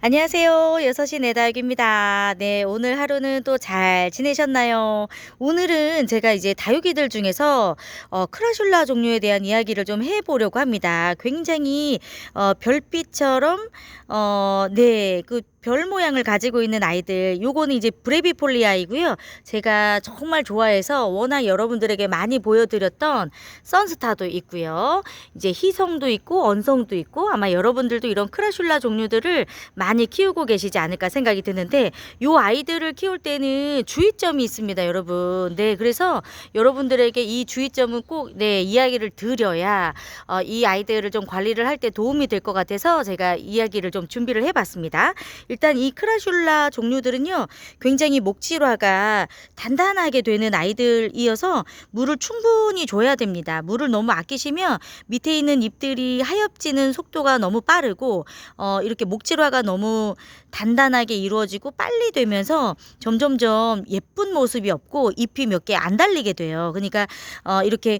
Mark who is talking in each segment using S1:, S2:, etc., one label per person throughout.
S1: 안녕하세요. 6시 내 다육입니다. 네, 오늘 하루는 또 잘 지내셨나요? 오늘은 제가 이제 다육이들 중에서 크라슐라 종류에 대한 이야기를 좀 해보려고 합니다. 굉장히 별빛처럼 네, 그 별 모양을 가지고 있는 아이들, 요거는 이제 브레비폴리아이고요. 제가 정말 좋아해서 워낙 여러분들에게 많이 보여드렸던 선스타도 있고요. 이제 희성도 있고 언성도 있고, 아마 여러분들도 이런 크라슐라 종류들을 많이 키우고 계시지 않을까 생각이 드는데, 요 아이들을 키울 때는 주의점이 있습니다, 여러분. 네, 그래서 여러분들에게 이 주의점은 꼭 이야기를 드려야 이 아이들을 좀 관리를 할 때 도움이 될 것 같아서 제가 이야기를 좀 준비를 해봤습니다. 일단 이 크라슐라 종류들은요, 굉장히 목질화가 단단하게 되는 아이들이어서 물을 충분히 줘야 됩니다. 물을 너무 아끼시면 밑에 있는 잎들이 하엽지는 속도가 너무 빠르고 이렇게 목질화가 너무 단단하게 이루어지고 빨리 되면서 점점점 예쁜 모습이 없고 잎이 몇 개 안 달리게 돼요. 그러니까 이렇게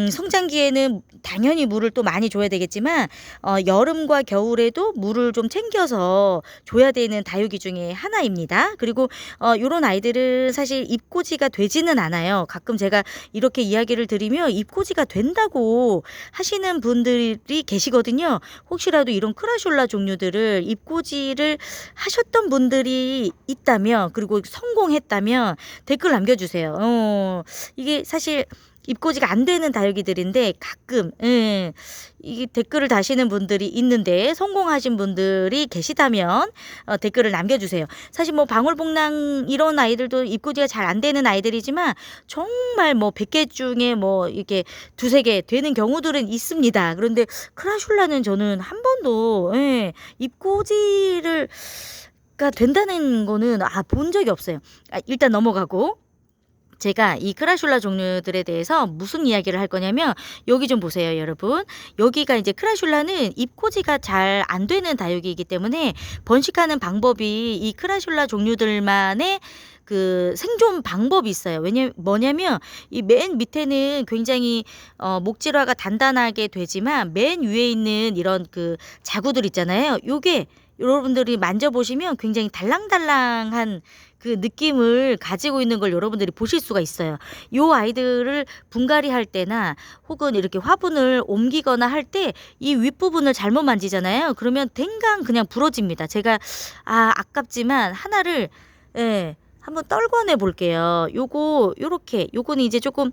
S1: 성장기에는 당연히 물을 또 많이 줘야 되겠지만 여름과 겨울에도 물을 좀 챙겨서 줘야 되는 다육이 중에 하나입니다. 그리고 요런 아이들은 사실 잎꽂이가 되지는 않아요. 가끔 제가 이렇게 이야기를 드리면 잎꽂이가 된다고 하시는 분들이 계시거든요. 혹시라도 이런 크라슐라 종류들을 잎꽂이를 하셨던 분들이 있다면, 그리고 성공했다면 댓글 남겨주세요. 이게 사실 잎꽂이가 안 되는 다육이들인데 가끔 이게 댓글을 다시는 분들이 있는데, 성공하신 분들이 계시다면 댓글을 남겨주세요. 사실 뭐 방울복랑 이런 아이들도 잎꽂이가 잘 안 되는 아이들이지만 정말 뭐 100개 중에 뭐 이렇게 두세 개 되는 경우들은 있습니다. 그런데 크라슐라는 저는 한 번도 잎꽂이를 가 된다는 거는 본 적이 없어요. 일단 넘어가고, 제가 이 크라슐라 종류들에 대해서 무슨 이야기를 할 거냐면, 여기 좀 보세요, 여러분. 여기가 이제 크라슐라는 잎꽂이가 잘 안 되는 다육이기 때문에 번식하는 방법이 이 크라슐라 종류들만의 그 생존 방법이 있어요. 뭐냐면 이 맨 밑에는 굉장히 목질화가 단단하게 되지만 맨 위에 있는 이런 그 자구들 있잖아요. 요게 여러분들이 만져보시면 굉장히 달랑달랑한 그 느낌을 가지고 있는 걸 여러분들이 보실 수가 있어요. 요 아이들을 분갈이 할 때나 혹은 이렇게 화분을 옮기거나 할 때 이 윗부분을 잘못 만지잖아요. 그러면 댕강 그냥 부러집니다. 제가 아깝지만 하나를 한번 떨궈내 볼게요. 요거는 이제 조금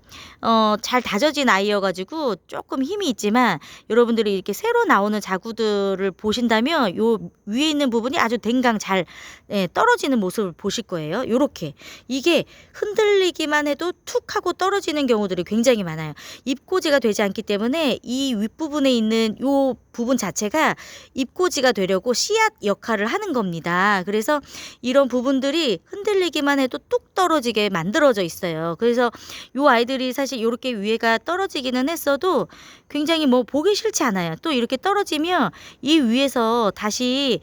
S1: 잘 다져진 아이여 가지고 조금 힘이 있지만, 여러분들이 이렇게 새로 나오는 자구들을 보신다면 요 위에 있는 부분이 아주 댕강 잘 떨어지는 모습을 보실 거예요. 요렇게 이게 흔들리기만 해도 툭 하고 떨어지는 경우들이 굉장히 많아요. 잎꽂이가 되지 않기 때문에 이 윗부분에 있는 요 부분 자체가 잎꽂이가 되려고 씨앗 역할을 하는 겁니다. 그래서 이런 부분들이 흔들리기만 해도 뚝 떨어지게 만들어져 있어요. 그래서 요 아이들이 사실 요렇게 위에가 떨어지기는 했어도 굉장히 뭐 보기 싫지 않아요. 또 이렇게 떨어지면 이 위에서 다시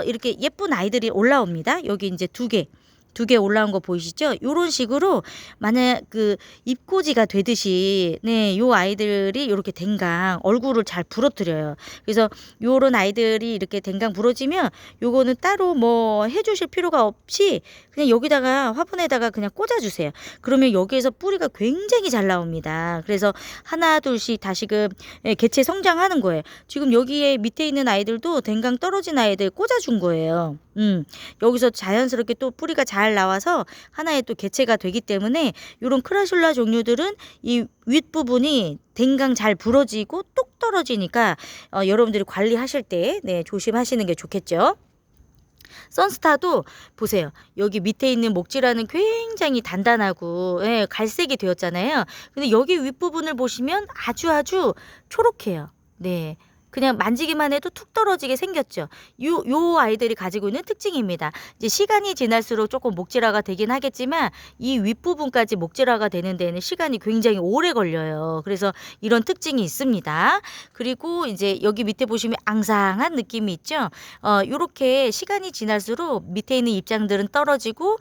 S1: 이렇게 예쁜 아이들이 올라옵니다. 여기 이제 두 개 올라온 거 보이시죠? 요런 식으로 만약 그 잎꽂이가 되듯이 요 아이들이 요렇게 댕강 얼굴을 잘 부러뜨려요. 그래서 요런 아이들이 이렇게 댕강 부러지면 요거는 따로 뭐 해주실 필요가 없이 그냥 여기다가 화분에다가 그냥 꽂아주세요. 그러면 여기에서 뿌리가 굉장히 잘 나옵니다. 그래서 하나 둘씩 다시금 개체 성장하는 거예요. 지금 여기에 밑에 있는 아이들도 댕강 떨어진 아이들 꽂아준 거예요. 여기서 자연스럽게 또 뿌리가 잘 나와서 하나의 또 개체가 되기 때문에, 요런 크라슐라 종류들은 이 윗부분이 댕강 잘 부러지고 똑 떨어지니까 여러분들이 관리하실 때 조심하시는 게 좋겠죠. 선스타도 보세요. 여기 밑에 있는 목질화는 굉장히 단단하고 갈색이 되었잖아요. 근데 여기 윗부분을 보시면 아주 초록해요. 네. 그냥 만지기만 해도 툭 떨어지게 생겼죠. 요 아이들이 가지고 있는 특징입니다. 이제 시간이 지날수록 조금 목질화가 되긴 하겠지만 이 윗부분까지 목질화가 되는 데는 시간이 굉장히 오래 걸려요. 그래서 이런 특징이 있습니다. 그리고 이제 여기 밑에 보시면 앙상한 느낌이 있죠. 요렇게 시간이 지날수록 밑에 있는 잎장들은 떨어지고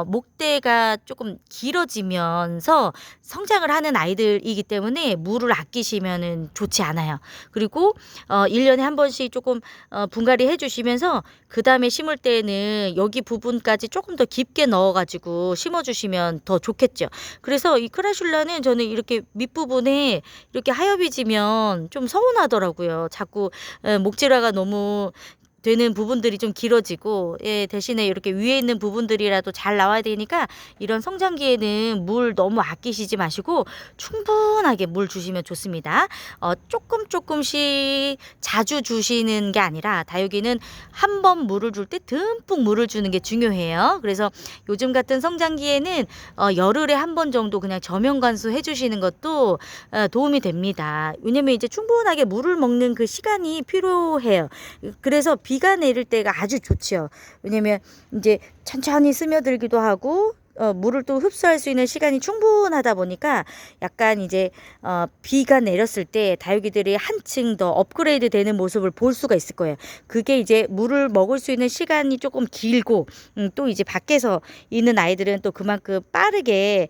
S1: 목대가 조금 길어지면서 성장을 하는 아이들이기 때문에 물을 아끼시면은 좋지 않아요. 그리고 1 년에 한 번씩 조금 분갈이 해 주시면서 그다음에 심을 때에는 여기 부분까지 조금 더 깊게 넣어 가지고 심어 주시면 더 좋겠죠. 그래서 이 크라슐라는 저는 이렇게 밑부분에 이렇게 하엽이 지면 좀 서운하더라고요. 자꾸 목질화가 너무 되는 부분들이 좀 길어지고, 예, 대신에 이렇게 위에 있는 부분들이라도 잘 나와야 되니까 이런 성장기에는 물 너무 아끼시지 마시고 충분하게 물 주시면 좋습니다. 조금씩 자주 주시는 게 아니라 다육이는 한 번 물을 줄 때 듬뿍 물을 주는 게 중요해요. 그래서 요즘 같은 성장기에는 열흘에 한 번 정도 그냥 저면 관수해 주시는 것도 도움이 됩니다. 왜냐면 이제 충분하게 물을 먹는 그 시간이 필요해요. 그래서 비가 내릴 때가 아주 좋지요. 왜냐면 이제 천천히 스며들기도 하고 물을 또 흡수할 수 있는 시간이 충분하다 보니까 약간 이제 비가 내렸을 때 다육이들이 한층 더 업그레이드 되는 모습을 볼 수가 있을 거예요. 그게 이제 물을 먹을 수 있는 시간이 조금 길고, 또 이제 밖에서 있는 아이들은 또 그만큼 빠르게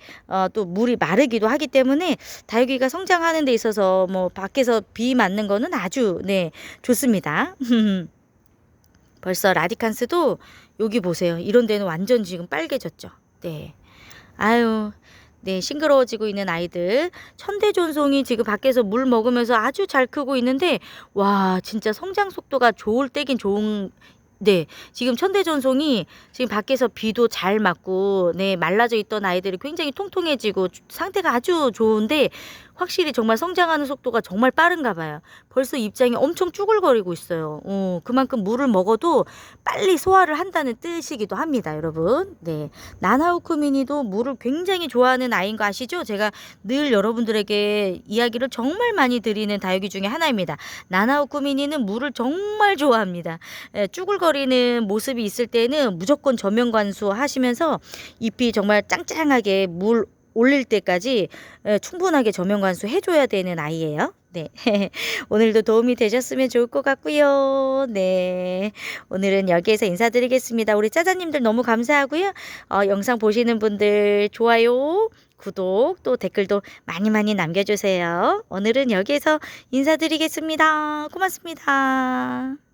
S1: 또 물이 마르기도 하기 때문에 다육이가 성장하는 데 있어서 뭐 밖에서 비 맞는 거는 아주, 네, 좋습니다. 벌써 라디칸스도 여기 보세요. 이런 데는 완전 지금 빨개졌죠. 네. 아유. 네, 싱그러워지고 있는 아이들. 천대존송이 지금 밖에서 물 먹으면서 아주 잘 크고 있는데, 와, 진짜 성장 속도가 좋을 때긴 좋은. 네, 지금 천대전송이 지금 밖에서 비도 잘 맞고, 네, 말라져 있던 아이들이 굉장히 통통해지고 상태가 아주 좋은데, 확실히 정말 성장하는 속도가 정말 빠른가 봐요. 벌써 입장이 엄청 쭈글거리고 있어요. 그만큼 물을 먹어도 빨리 소화를 한다는 뜻이기도 합니다, 여러분. 네, 나나우쿠미니도 물을 굉장히 좋아하는 아이인 거 아시죠? 제가 늘 여러분들에게 이야기를 정말 많이 드리는 다육이 중에 하나입니다. 나나우쿠미니는 물을 정말 좋아합니다. 쭈글거리는 모습이 있을 때는 무조건 저면 관수 하시면서 잎이 정말 짱짱하게 물 올릴 때까지 충분하게 저면 관수 해줘야 되는 아이예요. 네. 오늘도 도움이 되셨으면 좋을 것 같고요. 네. 오늘은 여기에서 인사드리겠습니다. 우리 짜자님들 너무 감사하고요. 영상 보시는 분들 좋아요, 구독, 또 댓글도 많이 많이 남겨주세요. 오늘은 여기에서 인사드리겠습니다. 고맙습니다.